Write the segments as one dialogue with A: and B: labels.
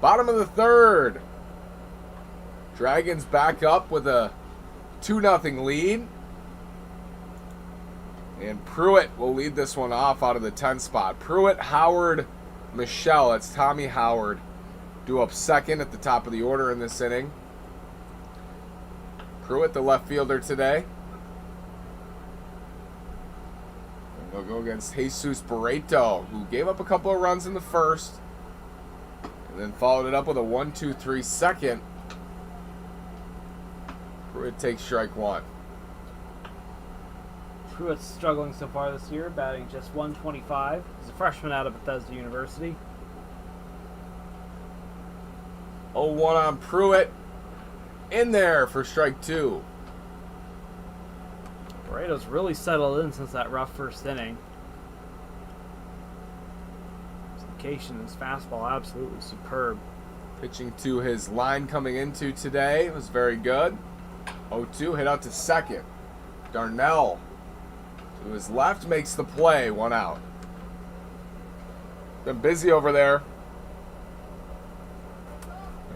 A: Bottom of the third. Dragons back up with a 2-0 lead. And Pruitt will lead this one off out of the 10 spot. Pruitt, Howard, Michelle. That's Tommy Howard. Due up second at the top of the order in this inning. Pruitt, the left fielder today. And they'll go against Jesus Barreto, who gave up a couple of runs in the first. And then followed it up with a 1-2-3 second. Pruitt takes strike one.
B: Pruitt's struggling so far this year, batting just 125. He's a freshman out of Bethesda University.
A: 0-1 on Pruitt. In there for strike two.
B: Barreto's really settled in since that rough first inning. His location, his fastball, absolutely superb.
A: Pitching to his line coming into today was very good. 0-2, hit out to second. Darnell to his left makes the play, 1 out. Been busy over there.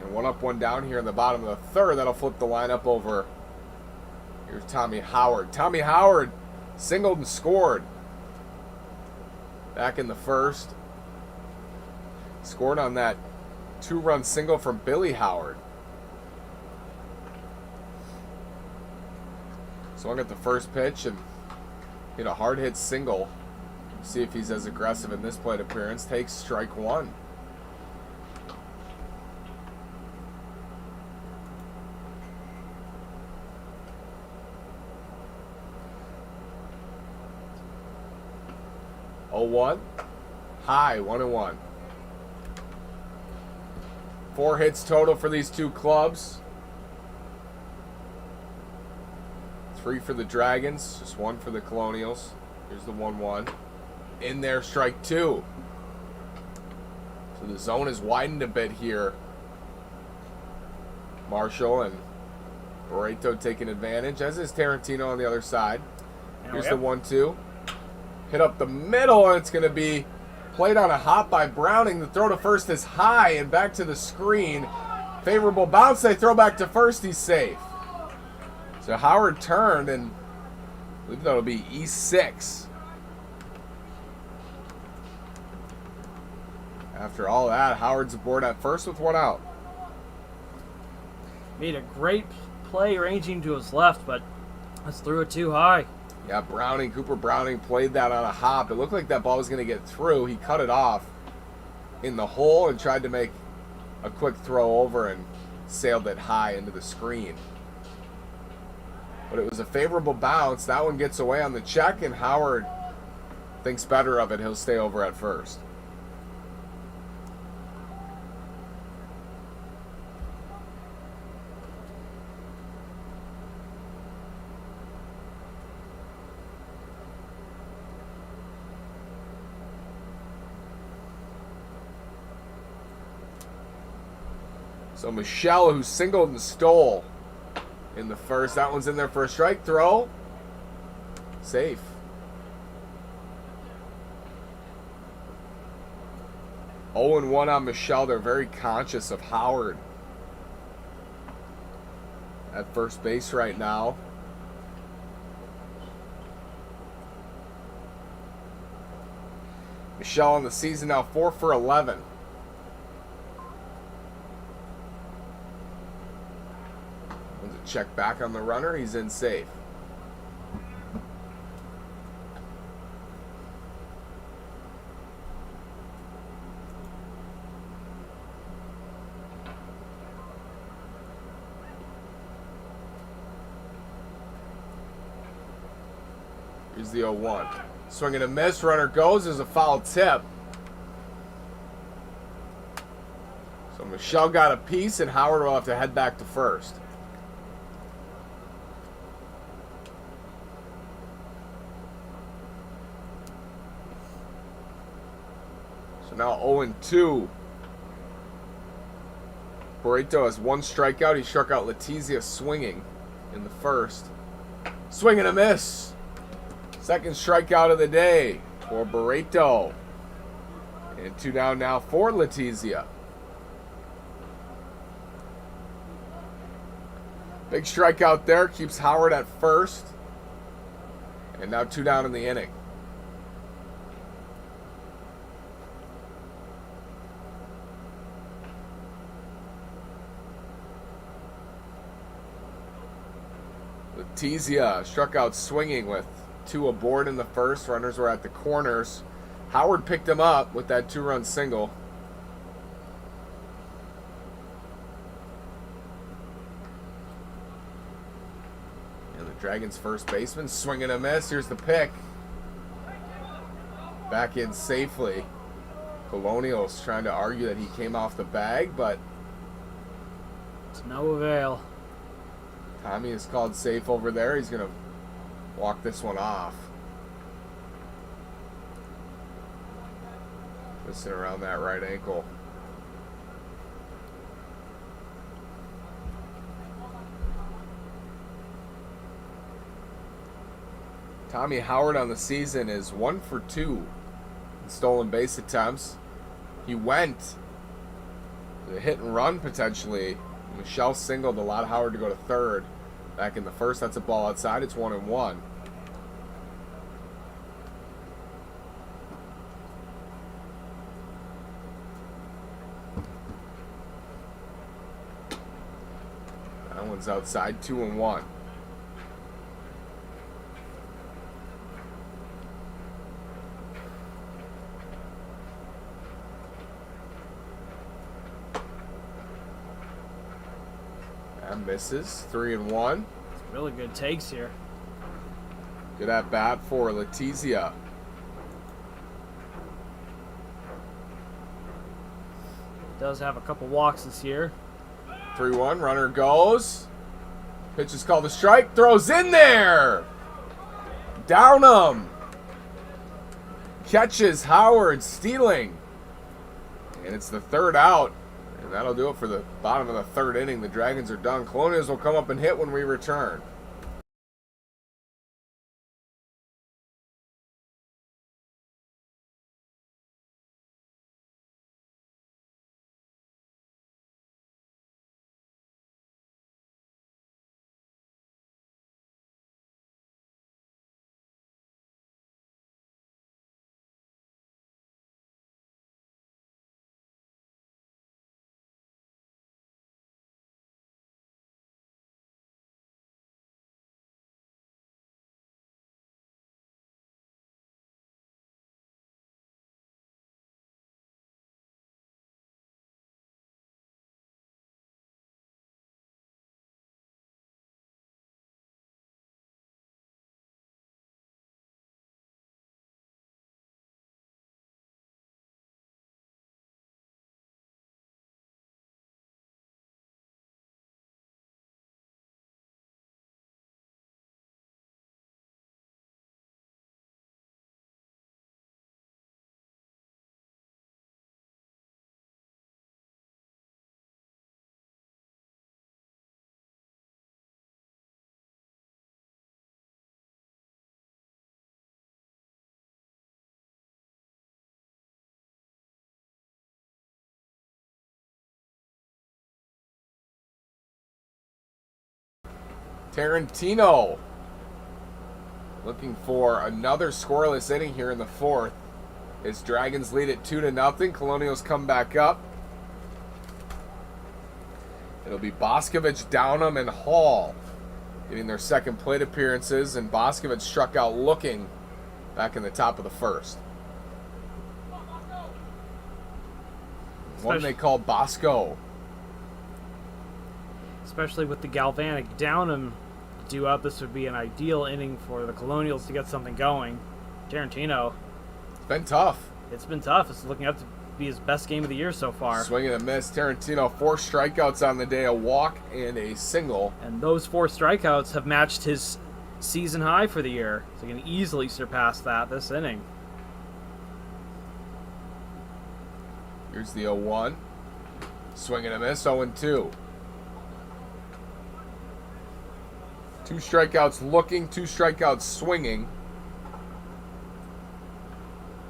A: And 1 up, 1 down here in the bottom of the third. That'll flip the lineup over. Here's Tommy Howard. Tommy Howard singled and scored back in the first. Scored on that 2-run single from Billy Howard. Swung at the first pitch and hit a hard hit single. See if he's as aggressive in this plate appearance. Takes strike one. Oh, 1. High, 1-1. 4 hits total for these two clubs. 3 for the Dragons, just 1 for the Colonials. Here's the 1-1. In there, strike two. So the zone has widened a bit here. Marshall and Barreto taking advantage, as is Tarantino on the other side. Here's the 1-2. Hit up the middle, and it's going to be played on a hop by Browning. The throw to first is high and back to the screen. Favorable bounce. They throw back to first. He's safe. So Howard turned, and I believe that'll be E6. After all that, Howard's aboard at first with 1 out.
B: Made a great play ranging to his left, but just threw it too high.
A: Yeah, Cooper Browning played that on a hop. It looked like that ball was going to get through. He cut it off in the hole and tried to make a quick throw over and sailed it high into the screen. But it was a favorable bounce. That one gets away on the check, and Howard thinks better of it. He'll stay over at first. So Michelle, who singled and stole in the first. That one's in there for a strike throw. Safe. Oh and 1 on Michelle. They're very conscious of Howard at first base right now. Michelle on the season now 4 for 11. Check back on the runner. He's in safe. Here's the 0-1. Swing and a miss. Runner goes. There's a foul tip. So Michelle got a piece, and Howard will have to head back to first. Now 0-2. Barreto has 1 strikeout. He struck out Letizia swinging in the first. Swing and a miss. Second strikeout of the day for Barreto. And 2 down now for Letizia. Big strikeout there. Keeps Howard at first. And now 2 down in the inning. Letizia struck out swinging with 2 aboard in the first. Runners were at the corners. Howard picked him up with that 2-run single. And the Dragons' first baseman swinging a miss. Here's the pick. Back in safely. Colonials trying to argue that he came off the bag, but
B: it's no avail.
A: Tommy is called safe over there. He's going to walk this one off. Twisting around that right ankle. Tommy Howard on the season is 1 for 2 in stolen base attempts. He went to hit and run potentially. Michelle singled, allowed Howard to go to third. Back in the first, that's a ball outside. It's 1-1. That one's outside, 2-1. That misses, 3-1.
B: Really good takes here.
A: Good at bat for Letizia.
B: Does have a couple walks this year.
A: 3-1, runner goes. Pitch is called a strike, throws in there. Downham. Catches Howard stealing. And it's the 3rd out. And that'll do it for the bottom of the 3rd inning. The Dragons are done. Colonials will come up and hit when we return. Tarantino looking for another scoreless inning here in the 4th. His Dragons lead it 2-0. Colonials come back up. It'll be Boscovich, Downham, and Hall getting their second plate appearances, and Boscovich struck out looking back in the top of the 1st. One they call Bosco.
B: Especially with the galvanic Downham due up, this would be an ideal inning for the Colonials to get something going. Tarantino.
A: It's been tough.
B: It's been tough. It's looking up to be his best game of the year so far.
A: Swing and a miss. Tarantino, 4 strikeouts on the day, a walk and a single.
B: And those 4 strikeouts have matched his season high for the year. So he can easily surpass that this inning.
A: Here's the 0-1. Swing and a miss, 0-2. 2 strikeouts looking, 2 strikeouts swinging.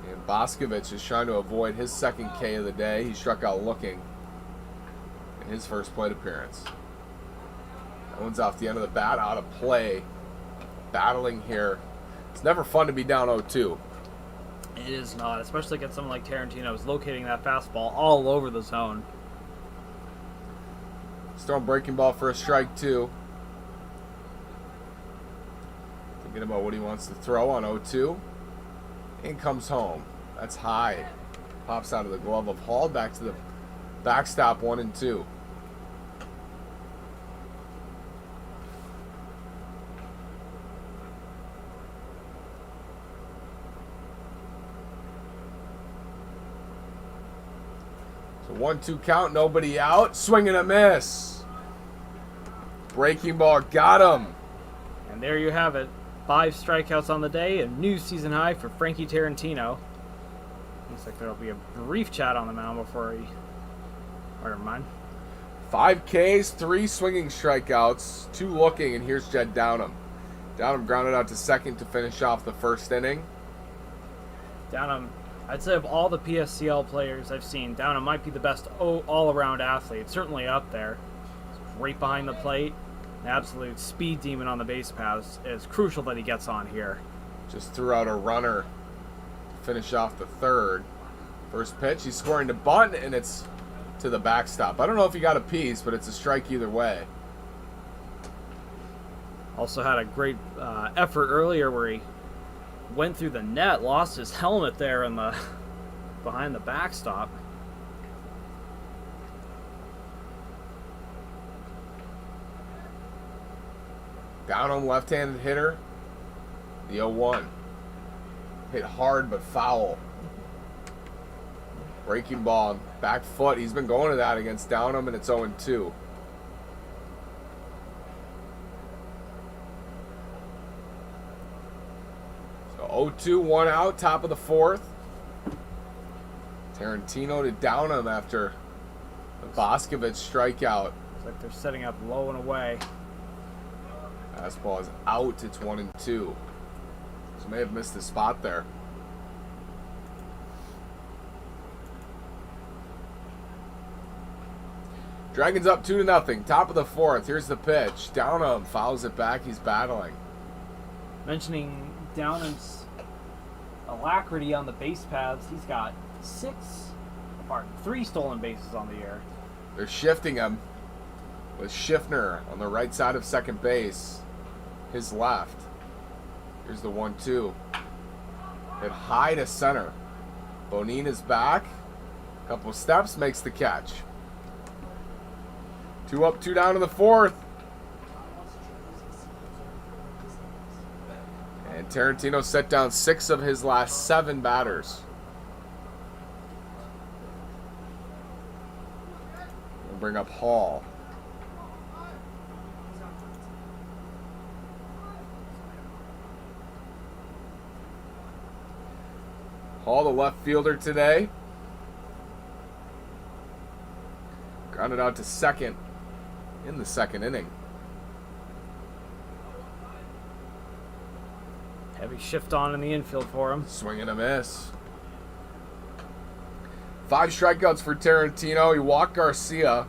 A: And Boscovich is trying to avoid his second K of the day. He struck out looking in his first plate appearance. One's off the end of the bat, out of play. Battling here. It's never fun to be down 0-2.
B: It is not, especially against someone like Tarantino, who's locating that fastball all over the zone.
A: Throwing breaking ball for a strike 2. Thinking about what he wants to throw on 0-2. In comes home. That's high. Pops out of the glove of Hall. Back to the backstop, 1-2. So 1-2 count, nobody out. Swing and a miss. Breaking ball got him.
B: And there you have it. 5 strikeouts on the day, a new season high for Frankie Tarantino. Looks like there'll be a brief chat on the mound before he... Or never mind.
A: 5 Ks, 3 swinging strikeouts, 2 looking, and here's Jed Downham. Downham grounded out to second to finish off the first inning.
B: Downham, I'd say of all the PSCL players I've seen, Downham might be the best all-around athlete. Certainly up there. Right behind the plate. An absolute speed demon on the base paths. It's crucial that he gets on here.
A: Just threw out a runner to finish off the third. First pitch, he's scoring to bunt, and it's to the backstop. I don't know if he got a piece, but it's a strike either way.
B: Also had a great effort earlier where he went through the net, lost his helmet there in the behind the backstop.
A: Downham, left-handed hitter. The 0-1. Hit hard but foul. Breaking ball, back foot. He's been going to that against Downham, and it's 0-2. So 0-2, 1 out, top of the fourth. Tarantino to Downham after the Boscovich strikeout.
B: Looks like they're setting up low and away.
A: Fastball is out. It's 1-2. So may have missed the spot there. Dragons up 2-0. Top of the fourth. Here's the pitch. Downham fouls it back. He's battling.
B: Mentioning Downham's alacrity on the base paths, he's got 3 stolen bases on the year.
A: They're shifting him with Schiffner on the right side of second base. His left. Here's the 1-2. Hit high to center. Bonin is back. Couple steps, makes the catch. 2 up, 2 down in the fourth. And Tarantino set down 6 of his last 7 batters. We'll bring up Hall. Hall, the left fielder today. Grounded out to second in the second inning.
B: Heavy shift on in the infield for him.
A: Swing and a miss. 5 strikeouts for Tarantino. He walked Garcia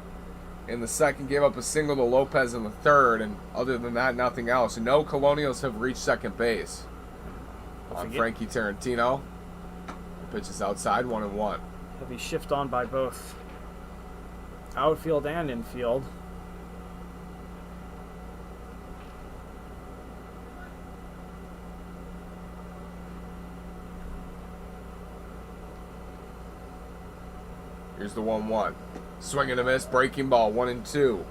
A: in the second, gave up a single to Lopez in the third, and other than that, nothing else. No Colonials have reached second base. On Frankie Tarantino. The pitch is outside, 1-1.
B: Heavy shift on by both outfield and infield.
A: Here's the 1-1. Swing and a miss, breaking ball, 1-2.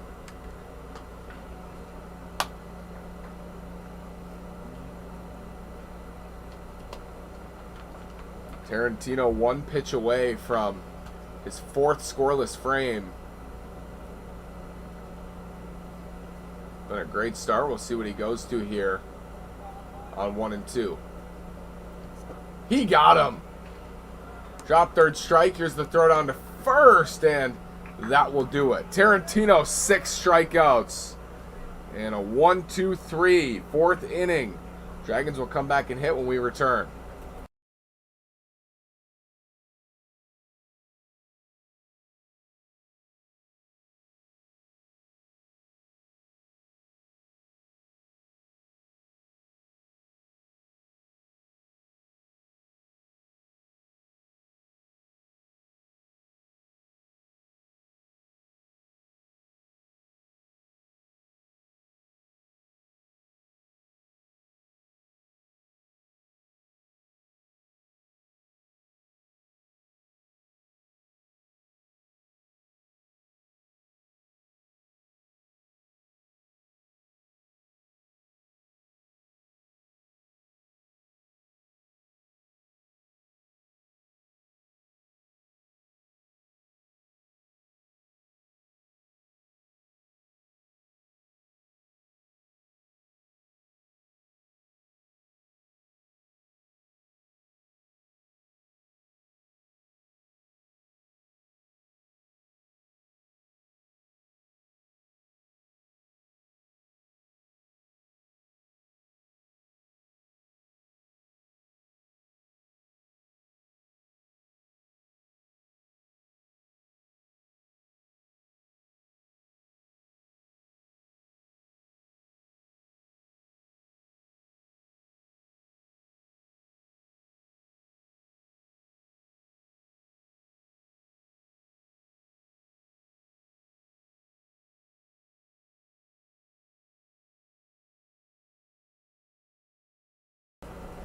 A: Tarantino 1 pitch away from his 4th scoreless frame. Been a great start. We'll see what he goes to here on 1-2. He got him. Drop third strike. Here's the throw down to first, and that will do it. Tarantino 6 strikeouts and a 1-2-3 4th inning. Dragons will come back and hit when we return.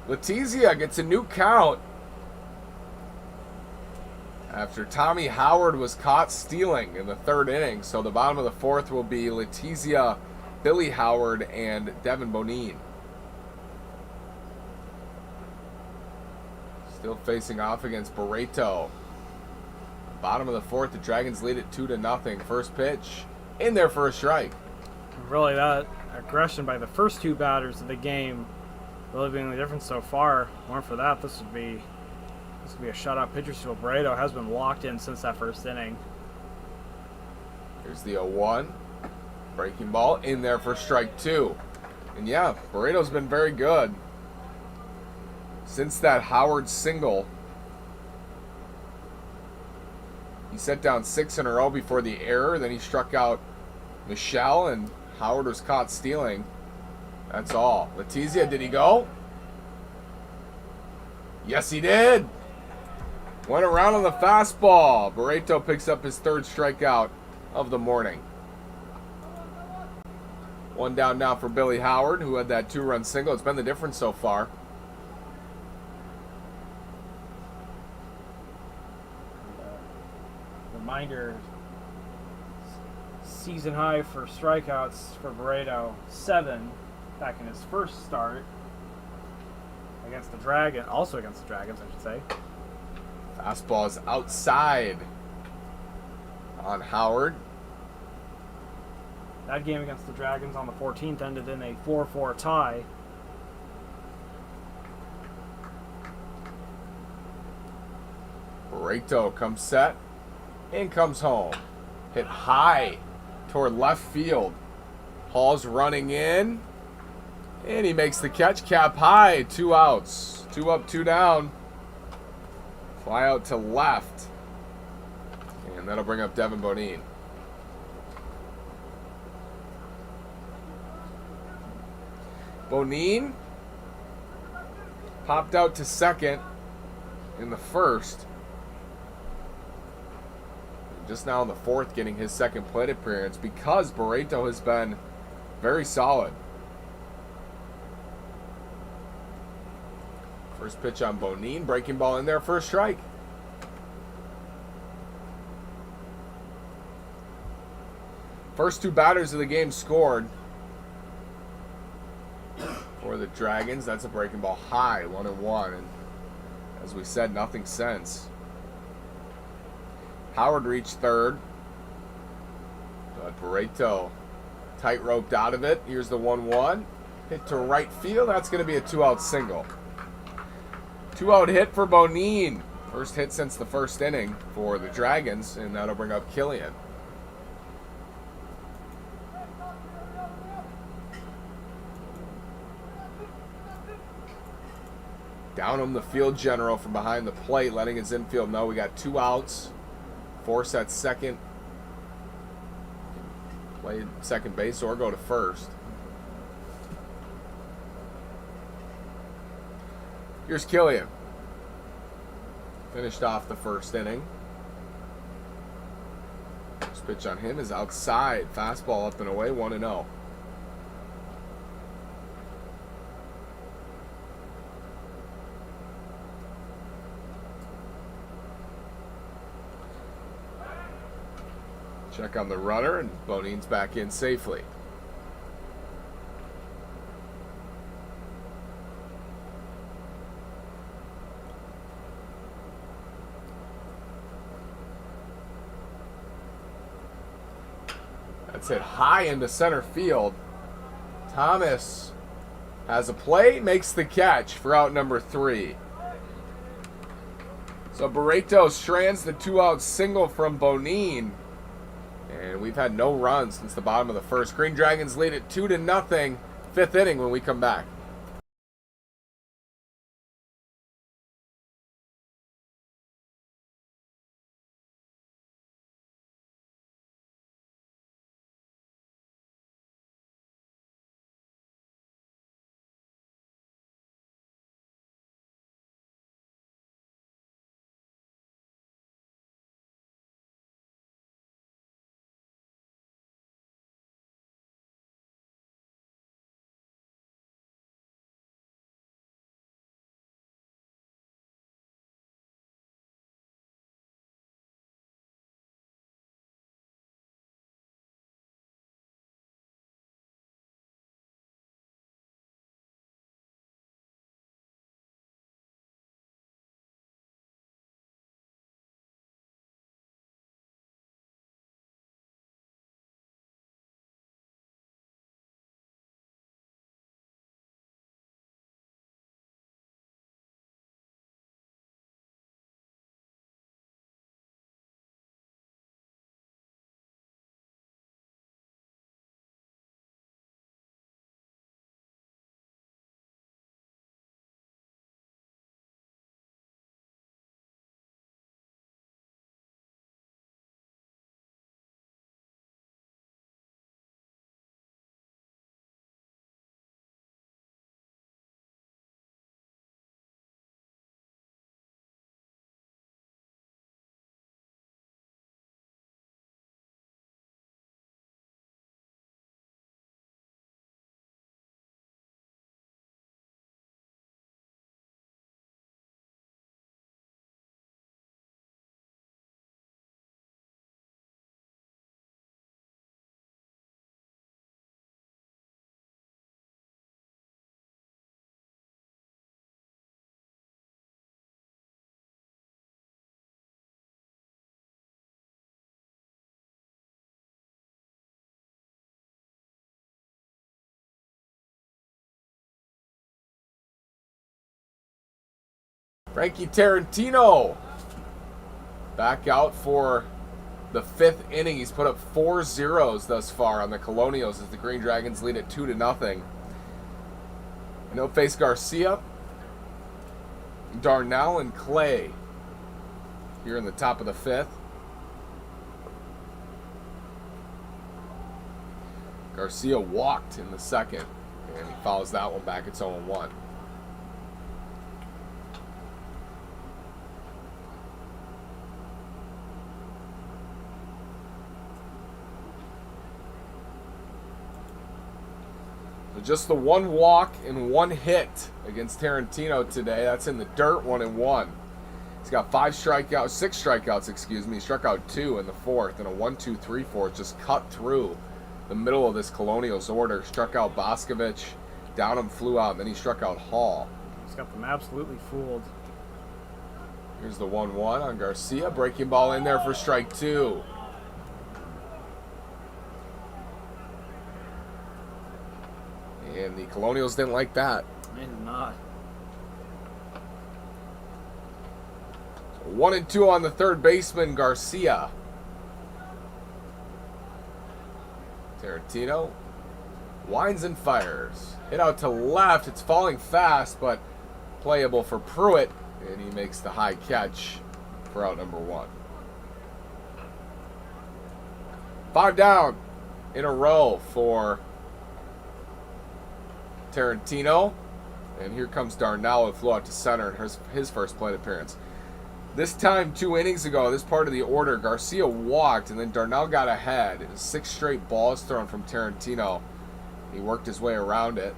A: Letizia gets a new count after Tommy Howard was caught stealing in the third inning. So the bottom of the fourth will be Letizia, Billy Howard, and Devin Bonine. Still facing off against Barreto. Bottom of the fourth, the Dragons lead it 2-0. First pitch in there for a strike.
B: Really, that aggression by the first two batters of the game really being the difference so far. Weren't for that, this would be a shutout. Pitcher to Barreto has been locked in since that first inning.
A: Here's the 0-1. Breaking ball in there for strike two. And yeah, Barreto's been very good since that Howard single. He set down 6 in a row before the error. Then he struck out Michelle, and Howard was caught stealing. That's all. Letizia, did he go? Yes, he did. Went around on the fastball. Barreto picks up his third strikeout of the morning. One down now for Billy Howard, who had that 2-run single. It's been the difference so far.
B: Reminder, season high for strikeouts for Barreto, 7 back in his first start against the Dragons, also against the Dragons, I should say.
A: Fastball is outside on Howard.
B: That game against the Dragons on the 14th ended in a 4-4 tie.
A: Barreto comes set and comes home. Hit high toward left field. Hall's running in, and he makes the catch. Cap high, 2 outs. 2 up, 2 down. Fly out to left, and that'll bring up Devin Bonine. Bonine popped out to second in the first. Just now in the fourth, getting his second plate appearance because Barreto has been very solid. First pitch on Bonine, breaking ball in there for a strike. First 2 batters of the game scored for the Dragons. That's a breaking ball high, 1-1, and as we said, nothing since. Howard reached third, but Barreto tight-roped out of it. Here's the 1-1. Hit to right field. That's going to be a 2-out single. 2-out hit for Bonine. First hit since the first inning for the Dragons, and that'll bring up Killian. Down him the field general from behind the plate, letting his infield know we got 2 outs. Force at second. Play second base or go to first. Here's Killian. Finished off the first inning. First pitch on him is outside. Fastball up and away, 1-0. Check on the runner, and Bonine's back in safely. That's hit high into center field. Thomas has a play, makes the catch for out number 3. So Barreto strands the 2-out single from Bonine. And we've had no runs since the bottom of the first. Green Dragons lead it 2-0. 5th inning when we come back. Frankie Tarantino back out for the 5th inning. He's put up 4 zeros thus far on the Colonials as the Green Dragons lead it 2-0. And he'll face Garcia, Darnell, and Clay here in the top of the 5th. Garcia walked in the 2nd, and he fouls that one back. It's 0-1. So just the 1 walk and 1 hit against Tarantino today. That's in the dirt, 1-1. He's got 6 strikeouts, excuse me. He struck out 2 in the 4th, and a 1-2-3-4 just cut through the middle of this Colonials order. Struck out Boscovich, Downham flew out, and then he struck out Hall.
B: He's got them absolutely fooled.
A: Here's the 1-1 on Garcia. Breaking ball in there for strike 2. And the Colonials didn't like that.
B: They did not.
A: 1-2 on the 3rd baseman, Garcia. Tarantino winds and fires. Hit out to left. It's falling fast, but playable for Pruitt, and he makes the high catch for out number 1. 5 down in a row for Tarantino. And here comes Darnell, who flew out to center in his first plate appearance. This time, 2 innings ago, this part of the order, Garcia walked, and then Darnell got ahead. It was 6 straight balls thrown from Tarantino. He worked his way around it.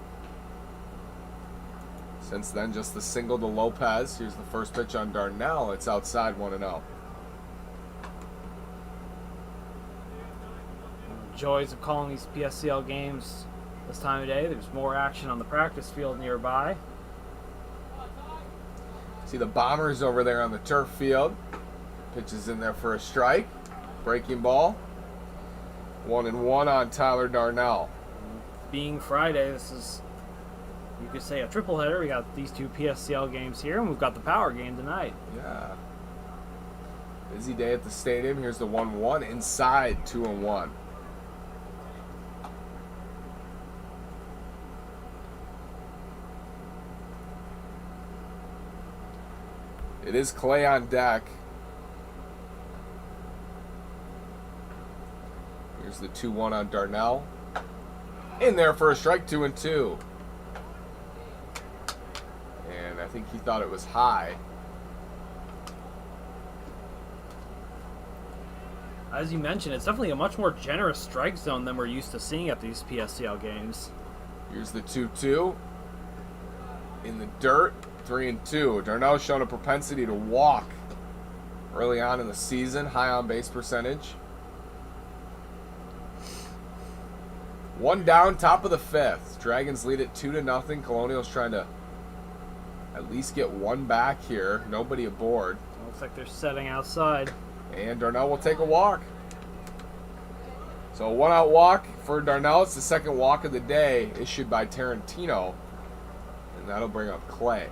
A: Since then, just the single to Lopez. Here's the first pitch on Darnell. It's outside, 1-0.
B: Joys of calling these PSCL games this time of day. There's more action on the practice field nearby.
A: See the Bombers over there on the turf field. Pitches in there for a strike. Breaking ball. 1-1 on Tyler Darnell.
B: Being Friday, this is, you could say, a triple header. We got these 2 PSCL games here, and we've got the power game tonight.
A: Yeah. Busy day at the stadium. Here's the 1-1 inside, 2-1. It is Clay on deck. Here's the 2-1 on Darnell. In there for a strike, 2-2. And I think he thought it was high.
B: As you mentioned, it's definitely a much more generous strike zone than we're used to seeing at these PSCL games.
A: Here's the 2-2. In the dirt. 3-2. Darnell's shown a propensity to walk early on in the season. High on base percentage. 1 down, top of the 5th. Dragons lead it 2-0. Colonials trying to at least get 1 back here. Nobody aboard.
B: Looks like they're setting outside.
A: And Darnell will take a walk. So a 1-out walk for Darnell. It's the 2nd walk of the day issued by Tarantino. And that'll bring up Clay.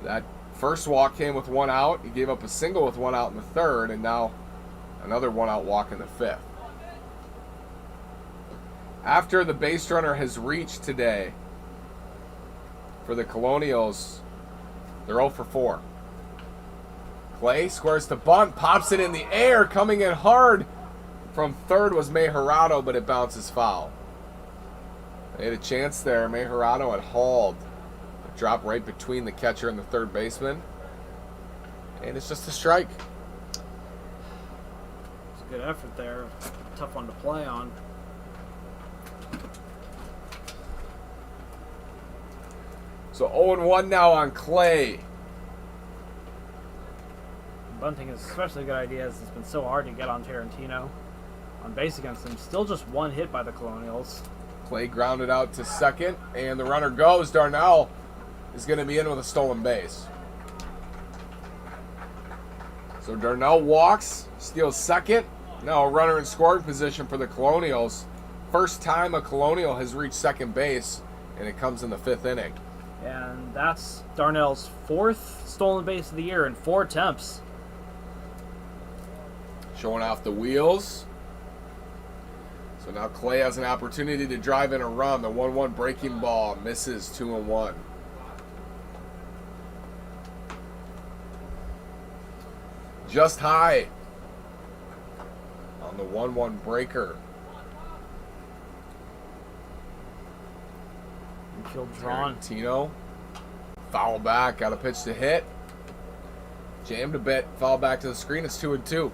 A: That first walk came with 1 out. He gave up a single with 1 out in the 3rd, and now another 1-out walk in the 5th. After the base runner has reached today for the Colonials, they're 0 for 4. Clay squares to bunt, pops it in the air, coming in hard from 3rd was Mejorado, but it bounces foul. They had a chance there. Mejorado had hauled. Drop right between the catcher and the 3rd baseman. And it's just a strike.
B: It's a good effort there. Tough one to play on.
A: So 0-1 now on Clay.
B: Bunting is especially a good idea as it's been so hard to get on Tarantino. On base against him. Still just 1 hit by the Colonials.
A: Clay grounded out to 2nd, and the runner goes. Darnell is going to be in with a stolen base. So Darnell walks, steals 2nd. Now a runner in scoring position for the Colonials. First time a Colonial has reached 2nd base, and it comes in the 5th inning.
B: And that's Darnell's 4th stolen base of the year in 4 attempts.
A: Showing off the wheels. So now Clay has an opportunity to drive in a run. The 1-1 breaking ball misses 2-1. Just high on the 1-1 breaker.
B: Infield drawn.
A: Tarantino. Foul back. Got a pitch to hit. Jammed a bit. Foul back to the screen. It's 2-2.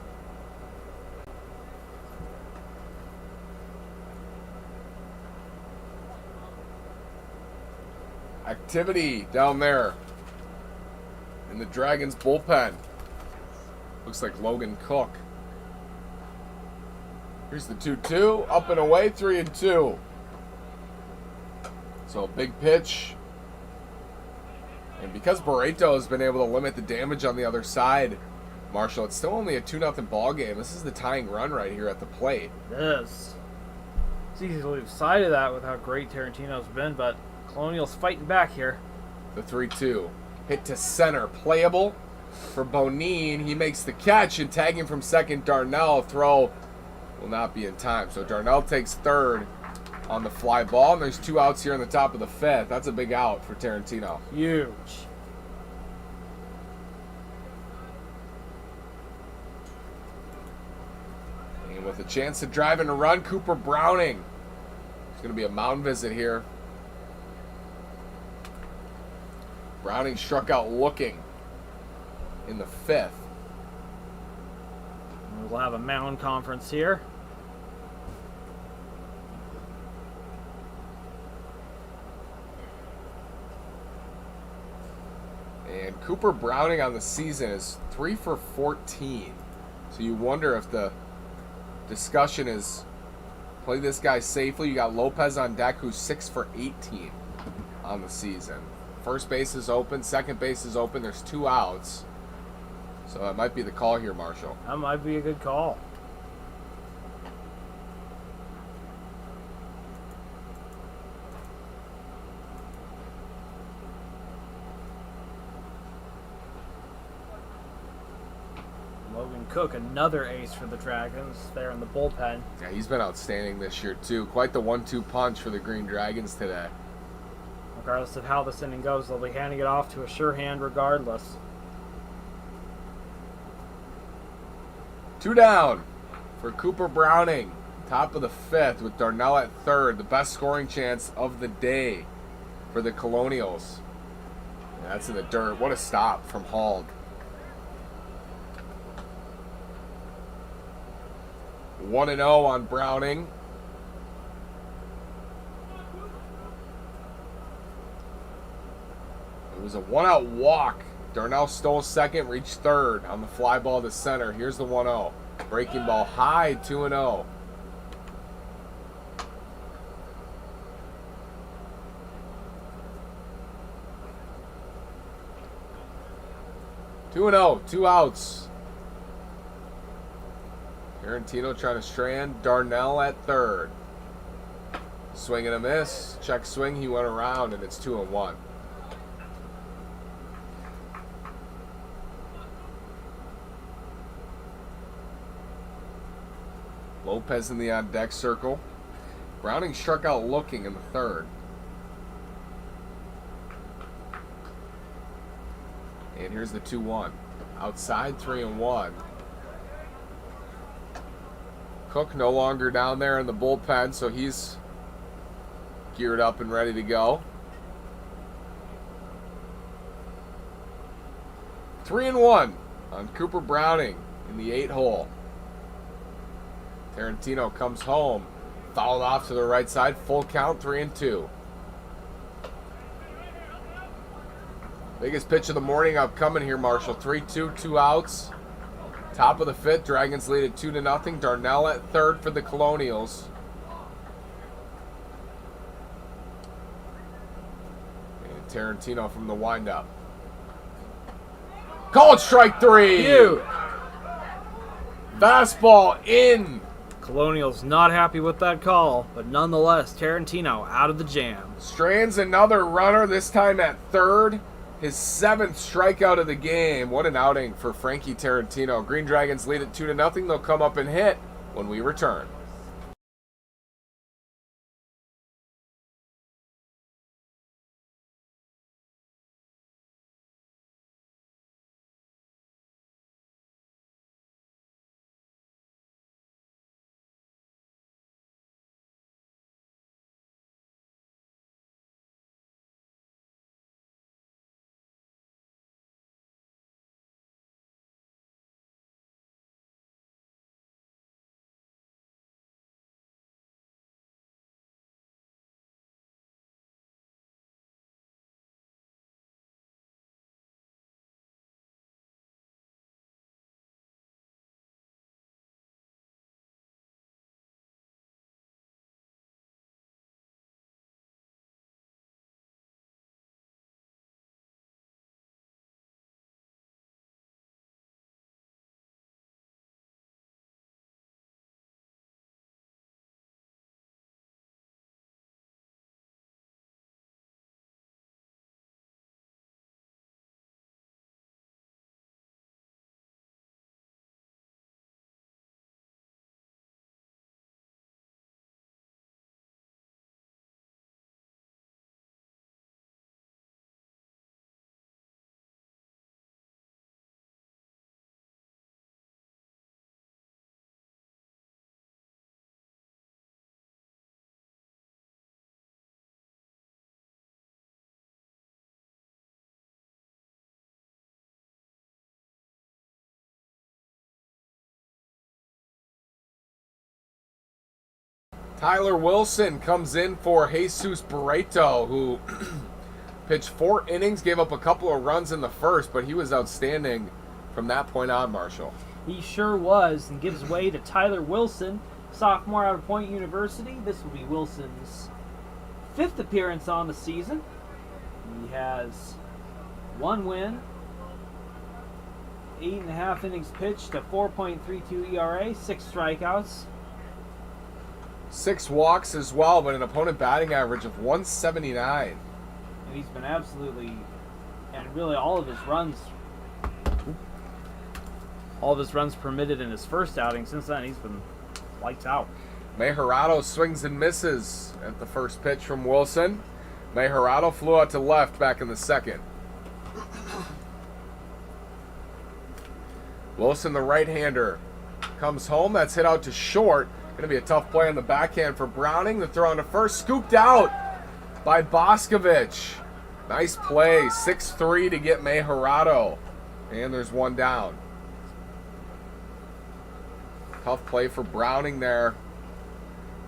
A: Activity down there in the Dragons bullpen. Looks like Logan Cook. Here's the 2-2. Up and away, 3-2. So a big pitch. And because Barreto has been able to limit the damage on the other side, Marshall, it's still only a 2-0 ball game. This is the tying run right here at the plate.
B: It is. It's easy to lose sight of that with how great Tarantino's been, but Colonials fighting back here.
A: The 3-2. Hit to center. Playable for Bonine. He makes the catch and tagging from second, Darnell. Throw will not be in time. So Darnell takes third on the fly ball, and there's 2 outs here in the top of the 5th. That's a big out for Tarantino.
B: Huge.
A: And with a chance to drive in a run, Cooper Browning. It's going to be a mound visit here. Browning struck out looking in the 5th.
B: We'll have a mound conference here.
A: And Cooper Browning on the season is 3 for 14. So you wonder if the discussion is play this guy safely. You got Lopez on deck, who's 6 for 18 on the season. First base is open, second base is open. There's 2 outs. So that might be the call here, Marshall.
B: That might be a good call. Logan Cook, another ace for the Dragons there in the bullpen.
A: Yeah, he's been outstanding this year, too. Quite the 1-2 punch for the Green Dragons today.
B: Regardless of how this inning goes, they'll be handing it off to a sure hand regardless.
A: 2 down for Cooper Browning. Top of the 5th with Darnell at third. The best scoring chance of the day for the Colonials. Yeah, that's in the dirt. What a stop from Hall. 1-0 on Browning. It was a 1-out walk. Darnell stole second, reached third on the fly ball to center. Here's the 1-0. Breaking ball high, 2-0. Two outs. Tarantino trying to strand Darnell at third. Swing and a miss. Check swing, he went around, and it's 2-1. Lopez in the on-deck circle. Browning struck out looking in the 3rd. And here's the 2-1. Outside, 3-1. Cook no longer down there in the bullpen, so he's geared up and ready to go. 3-1 on Cooper Browning in the 8-hole. Tarantino comes home, fouled off to the right side, full count, 3-2. Biggest pitch of the morning upcoming here, Marshall. 3-2, 2 outs. Top of the 5th, Dragons lead at 2-0. Darnell at third for the Colonials. And Tarantino from the windup. Called strike 3.
B: Cute.
A: Fastball in
B: Colonials not happy with that call, but nonetheless, Tarantino out of the jam.
A: Strands another runner, this time at third. His 7th strikeout of the game. What an outing for Frankie Tarantino. Green Dragons lead it 2-0. They'll come up and hit when we return. Tyler Wilson comes in for Jesus Barreto, who pitched 4 innings, gave up a couple of runs in the first, but he was outstanding from that point on, Marshall.
B: He sure was, and gives way to Tyler Wilson, sophomore out of Point University. This will be Wilson's 5th appearance on the season. He has 1 win, 8.5 innings pitched, a 4.32 ERA, 6 strikeouts.
A: 6 walks as well, but an opponent batting average of 179.
B: And he's been absolutely, and really all of his runs permitted in his first outing. Since then, he's been lights out.
A: Mejorado swings and misses at the first pitch from Wilson. Mejorado flew out to left back in the second. Wilson, the right-hander, comes home. That's hit out to short. Going to be a tough play on the backhand for Browning. The throw on to first, scooped out by Boscovich. Nice play, 6-3 to get Mejorado. And there's 1 down. Tough play for Browning there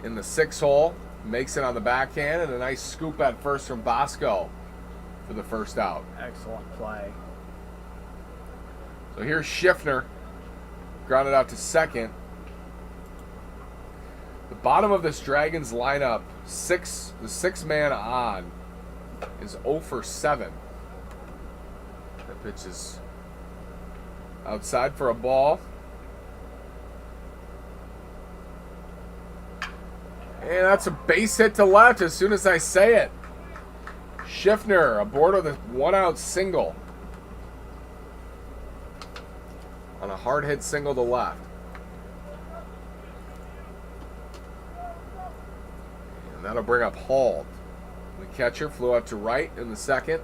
A: in the 6 hole. Makes it on the backhand, and a nice scoop at first from Bosco for the first out.
B: Excellent play.
A: So here's Schiffner, grounded out to second. The bottom of this Dragons lineup, the 6-man on, is 0 for 7. That pitch is outside for a ball. And that's a base hit to left as soon as I say it. Schiffner aboard with a 1-out single on a hard hit single to left. And that'll bring up Hall. The catcher flew out to right in the second.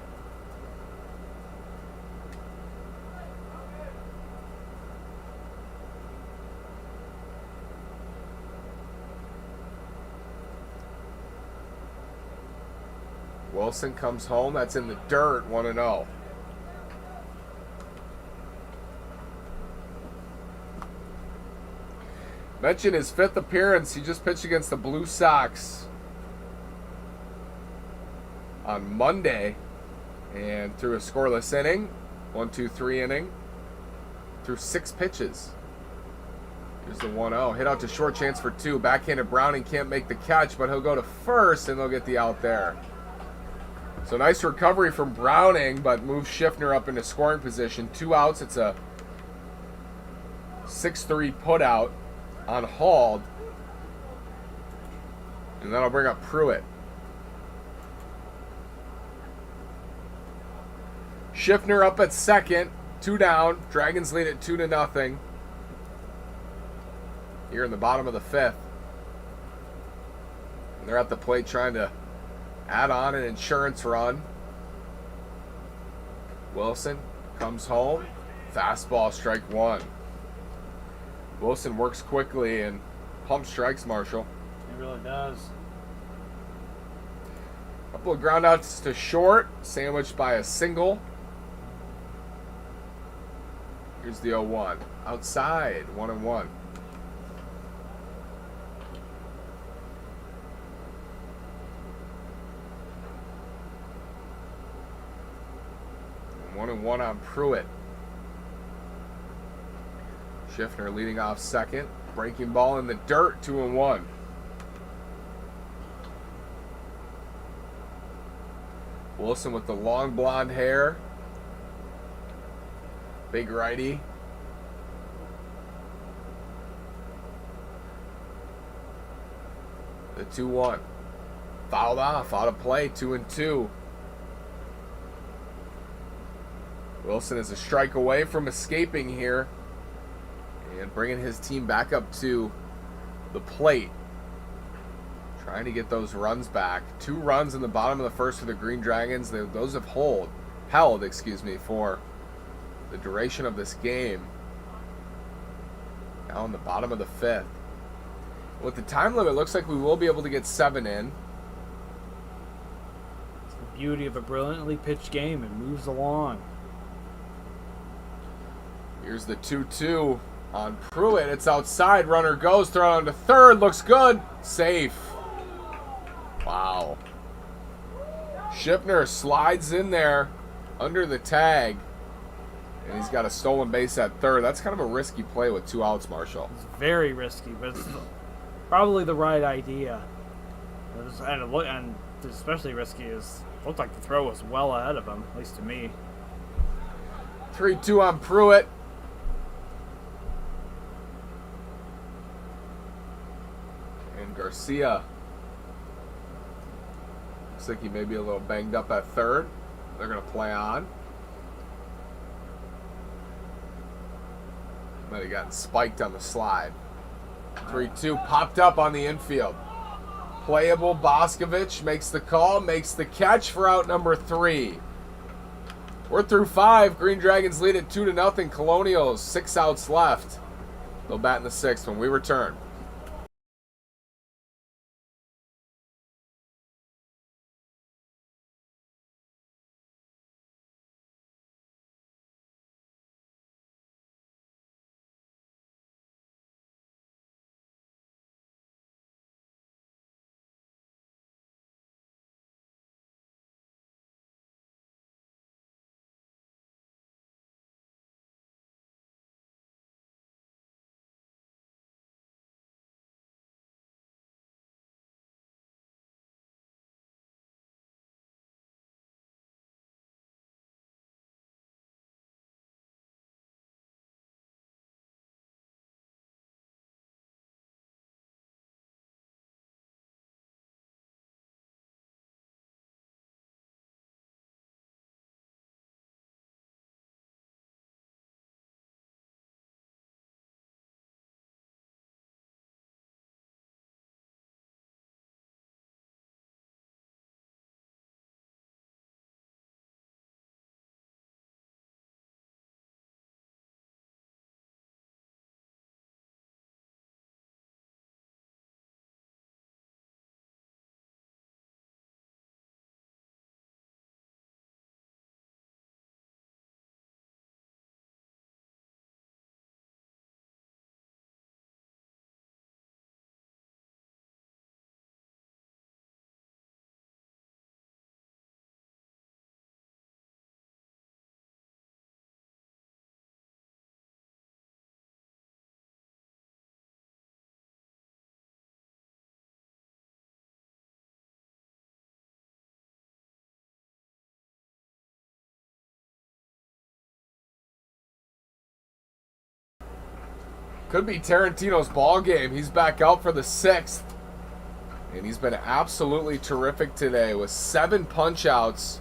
A: Wilson comes home. That's in the dirt, 1-0. Mentioned his 5th appearance. He just pitched against the Blue Sox on Monday and threw a scoreless inning, 1-2-3 inning, threw 6 pitches. Here's the 1-0. Hit out to short, chance for 2. Backhanded Browning can't make the catch, but he'll go to first, and they'll get the out there. So nice recovery from Browning, but moves Schiffner up into scoring position. 2 outs. It's a 6-3 put out on hold. And that'll bring up Pruitt. Schiffner up at second. 2 down. Dragons lead at 2-0. Here in the bottom of the 5th. And they're at the plate trying to add on an insurance run. Wilson comes home. Fastball, strike 1. Wilson works quickly and pump strikes Marshall.
B: He really does.
A: Couple of groundouts to short, sandwiched by a single. Here's the 0-1. Outside, 1-1. And 1-1 on Pruitt. Schiffner leading off second. Breaking ball in the dirt, 2-1. Wilson with the long blonde hair. Big righty. The 2-1. Fouled off, out of play, 2-2. Wilson is a strike away from escaping here and bringing his team back up to the plate. Trying to get those runs back. 2 runs in the bottom of the 1st for the Green Dragons. Those have held, for the duration of this game. Now in the bottom of the 5th. With the time limit, it looks like we will be able to get 7 in.
B: It's the beauty of a brilliantly pitched game. It moves along.
A: Here's the 2-2 on Pruitt. It's outside. Runner goes. Throw on to third. Looks good. Safe. Wow. Schiffner slides in there under the tag. And he's got a stolen base at third. That's kind of a risky play with 2 outs, Marshall.
B: It's very risky, but it's probably the right idea. And especially risky is it looked like the throw was well ahead of him, at least to me.
A: 3-2 on Pruitt. And Garcia. Looks like he may be a little banged up at third. They're going to play on. Might have gotten spiked on the slide. 3-2 popped up on the infield. Playable. Boscovich makes the call, makes the catch for out number 3. We're through 5. Green Dragons lead at 2-0. Colonials, 6 outs left. They'll bat in the 6th when we return. Could be Tarantino's ball game. He's back out for the 6th. And he's been absolutely terrific today with 7 punch-outs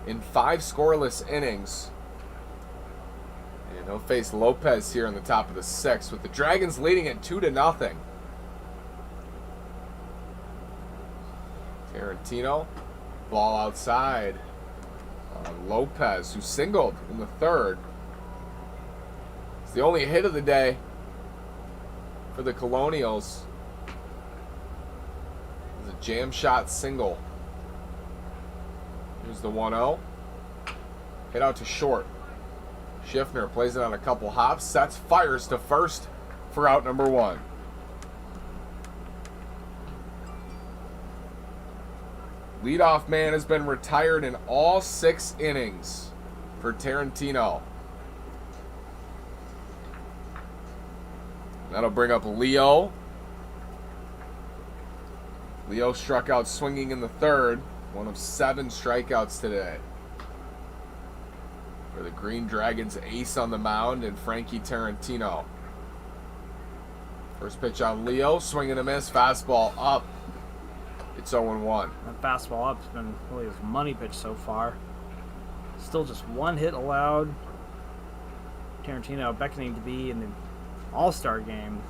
A: in 5 scoreless innings. And he'll face Lopez here in the top of the 6th with the Dragons leading at 2-0. Tarantino, ball outside on Lopez, who singled in the 3rd. It's the only hit of the day for the Colonials. It's a jam shot single. Here's the 1-0. Hit out to short. Schiffner plays it on a couple hops, sets, fires to first for out number 1. Leadoff man has been retired in all 6 innings for Tarantino. That'll bring up Leo. Leo struck out swinging in the 3rd. One of 7 strikeouts today. For the Green Dragons, ace on the mound and Frankie Tarantino. First pitch on Leo, swing and a miss, fastball up. It's 0-1.
B: That fastball up has been really his money pitch so far. Still just 1 hit allowed. Tarantino beckoning to be in the All-Star game.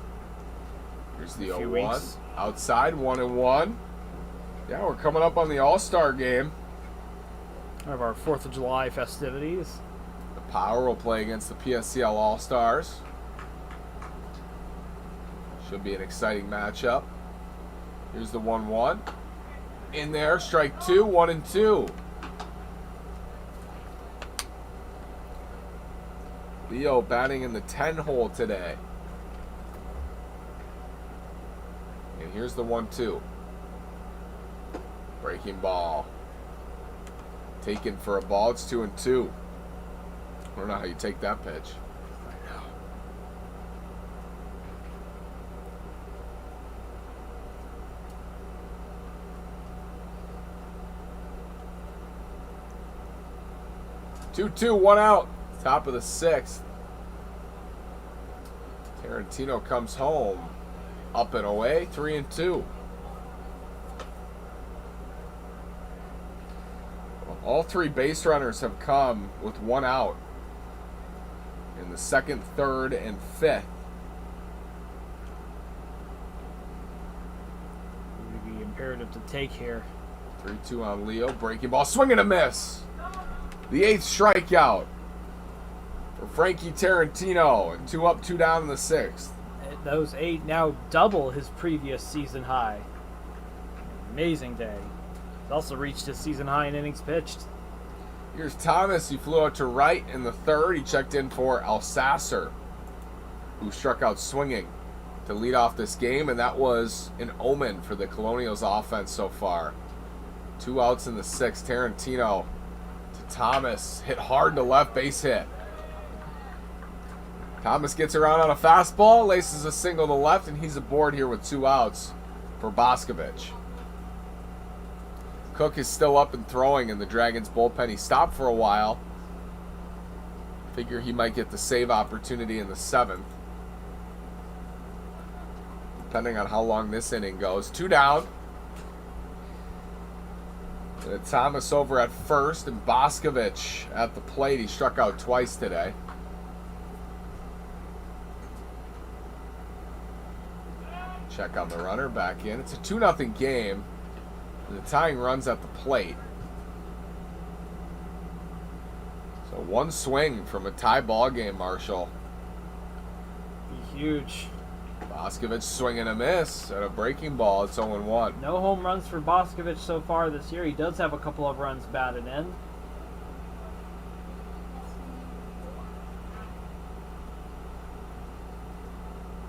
A: Here's the 0-1. Outside, 1-1. Yeah, we're coming up on the All-Star game.
B: One of our 4th of July festivities.
A: The Power will play against the PSCL All-Stars. Should be an exciting matchup. Here's the 1-1. In there, strike 2, 1-2. Leo batting in the 10 hole today. And here's the 1-2. Breaking ball. Taken for a ball. It's 2-2. I don't know how you take that pitch. 2-2, 1 out. Top of the 6th. Tarantino comes home. Up and away, 3-2. Well, all 3 base runners have come with 1 out in the 2nd, 3rd, and 5th.
B: It would be imperative to take here.
A: 3-2 on Leo. Breaking ball. Swing and a miss. The 8th strikeout for Frankie Tarantino. And 2 up, 2 down in the 6th.
B: Those 8 now double his previous season high. Amazing day. He's also reached his season high in innings pitched.
A: Here's Thomas. He flew out to right in the 3rd. He checked in for Alsasser, who struck out swinging to lead off this game, and that was an omen for the Colonials offense so far. 2 outs in the 6th. Tarantino to Thomas. Hit hard to left, base hit. Thomas gets around on a fastball, laces a single to left, and he's aboard here with 2 outs for Boscovich. Cook is still up and throwing in the Dragons bullpen. He stopped for a while. Figure he might get the save opportunity in the 7th. Depending on how long this inning goes. 2 down. And Thomas over at first, and Boscovich at the plate. He struck out twice today. Check on the runner, back in. It's a 2-0 game. The tying run's at the plate. So 1 swing from a tie ball game, Marshall.
B: Be huge.
A: Boscovich swinging a miss at a breaking ball. It's 0-1.
B: No home runs for Boscovich so far this year. He does have a couple of runs batted in.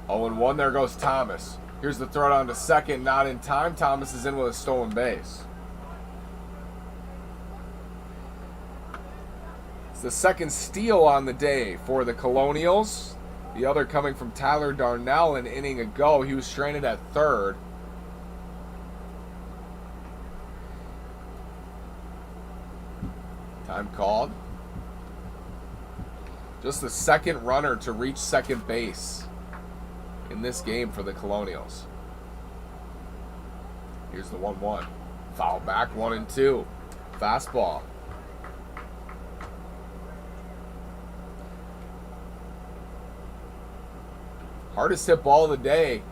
A: Oh, and 1. There goes Thomas. Here's the throw down to second. Not in time. Thomas is in with a stolen base. It's the 2nd steal on the day for the Colonials. The other coming from Tyler Darnell an inning ago. He was stranded at 3rd. Time called. Just the 2nd runner to reach second base in this game for the Colonials. Here's the 1-1. Foul back, 1-2. Fastball. Hardest hit ball of the day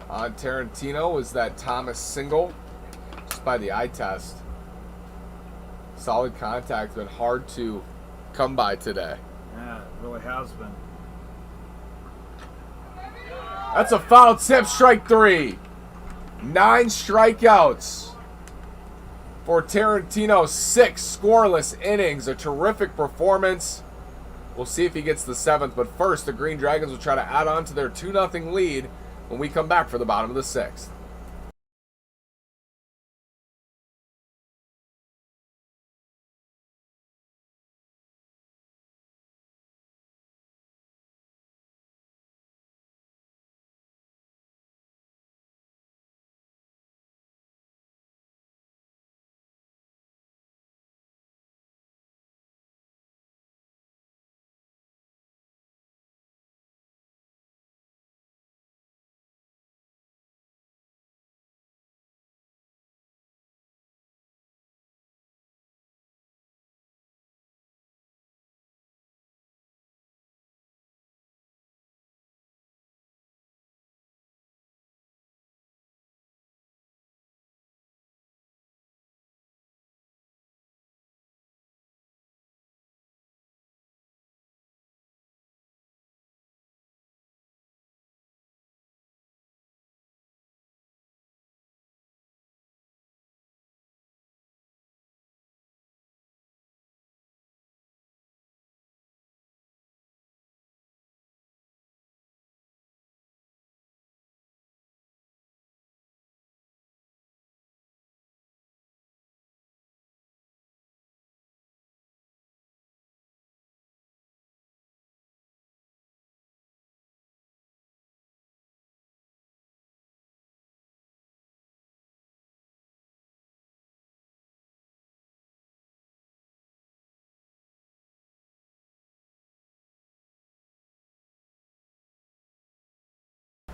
A: on Tarantino was that Thomas single, just by the eye test. Solid contact, been hard to come by today.
B: Yeah, it really has been.
A: That's a foul tip, strike 3. 9 strikeouts for Tarantino. 6 scoreless innings. A terrific performance. We'll see if he gets the 7th, but first the Green Dragons will try to add on to their 2-0 lead when we come back for the bottom of the 6th.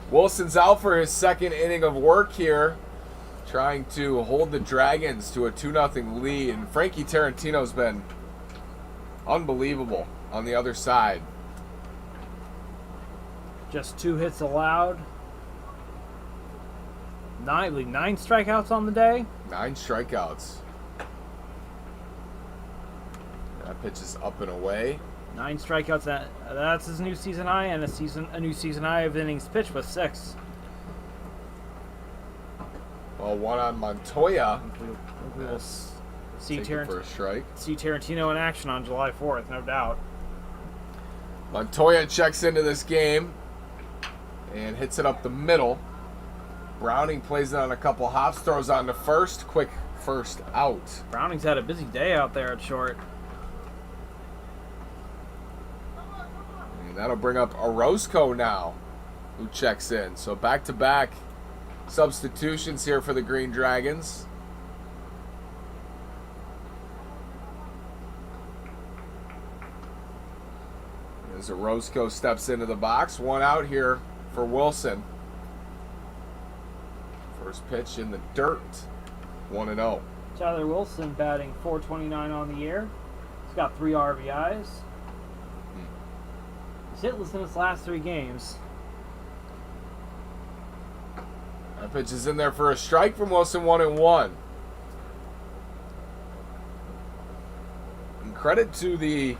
A: Wilson's out for his 2nd inning of work here, trying to hold the Dragons to a 2-0 lead. And Frankie Tarantino's been unbelievable on the other side.
B: Just 2 hits allowed. 9 strikeouts on the day.
A: 9 strikeouts. That pitch is up and away.
B: 9 strikeouts. That's his new season high, and a new season high of innings pitched was 6.
A: Well, one on Montoya.
B: We will see
A: for a strike.
B: See Tarantino in action on July 4th, no doubt.
A: Montoya checks into this game and hits it up the middle. Browning plays it on a couple hops, throws on to first. Quick first out.
B: Browning's had a busy day out there at short.
A: And that'll bring up Orozco now, who checks in. So back-to-back substitutions here for the Green Dragons. As Orozco steps into the box. 1 out here for Wilson. First pitch in the dirt. 1-0.
B: Tyler Wilson batting .429 on the year. He's got 3 RBIs. He's hitless in his last 3 games.
A: That pitch is in there for a strike from Wilson. 1-1. And credit to the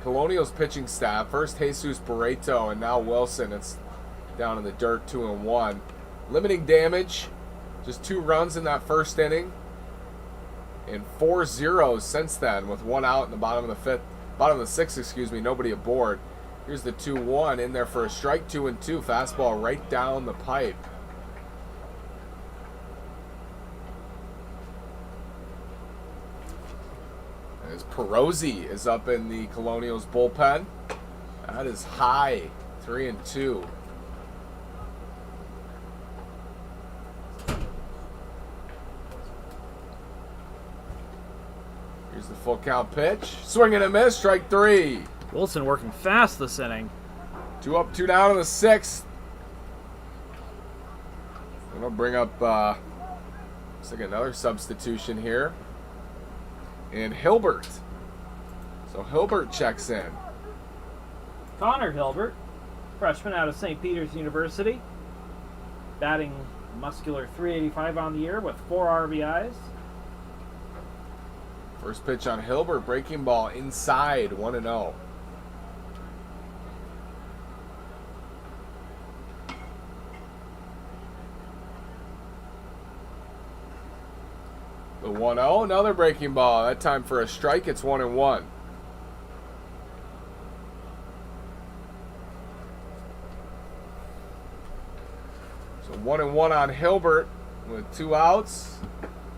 A: Colonials pitching staff. First Jesus Barreto and now Wilson. It's down in the dirt. 2-1. Limiting damage. Just 2 runs in that first inning. And 4 zeros since then, with 1 out in the bottom of the 6th, nobody aboard. Here's the 2-1 in there for a strike. 2-2. Fastball right down the pipe. As Perosi is up in the Colonials bullpen. That is high. 3-2. Here's the full count pitch. Swing and a miss. Strike 3.
B: Wilson working fast this inning.
A: 2 up, 2 down in the 6th. And we'll bring up looks like another substitution here. And Hilbert. So Hilbert checks in.
B: Connor Hilbert, freshman out of St. Peter's University, batting muscular .385 on the year with 4 RBIs.
A: First pitch on Hilbert, breaking ball inside, 1-0. The 1-0, another breaking ball. That time for a strike, it's 1-1. So 1-1 on Hilbert with 2 outs.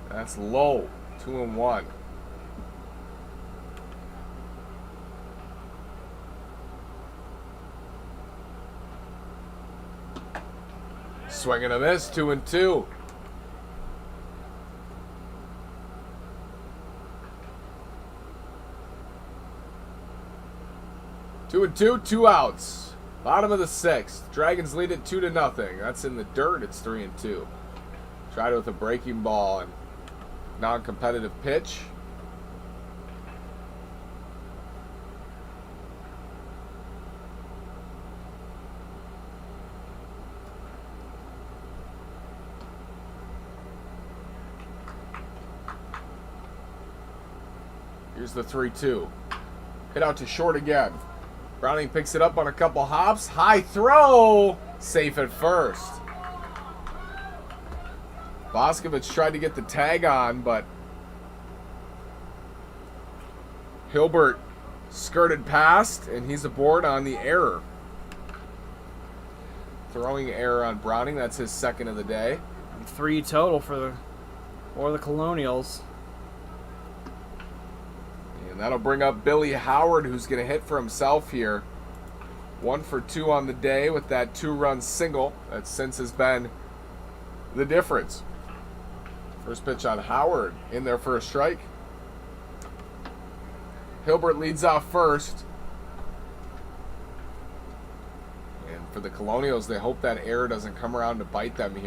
A: That's low, 2-1. Swing and a miss, 2-2. Two and two, 2 outs. Bottom of the 6th. Dragons lead it 2-0. That's in the dirt. It's 3-2. Tried it with a breaking ball and non-competitive pitch. Here's the 3-2. Hit out to short again. Browning picks it up on a couple hops. High throw. Safe at first. Boscovich tried to get the tag on, but Hilbert skirted past, and he's aboard on the error. Throwing error on Browning. That's his 2nd of the day.
B: 3 total for the Colonials.
A: And that'll bring up Billy Howard, who's going to hit for himself here. 1 for 2 on the day with that 2-run single. That since has been the difference. First pitch on Howard, in there for a strike. Hilbert leads off first. And for the Colonials, they hope that error doesn't come around to bite them here.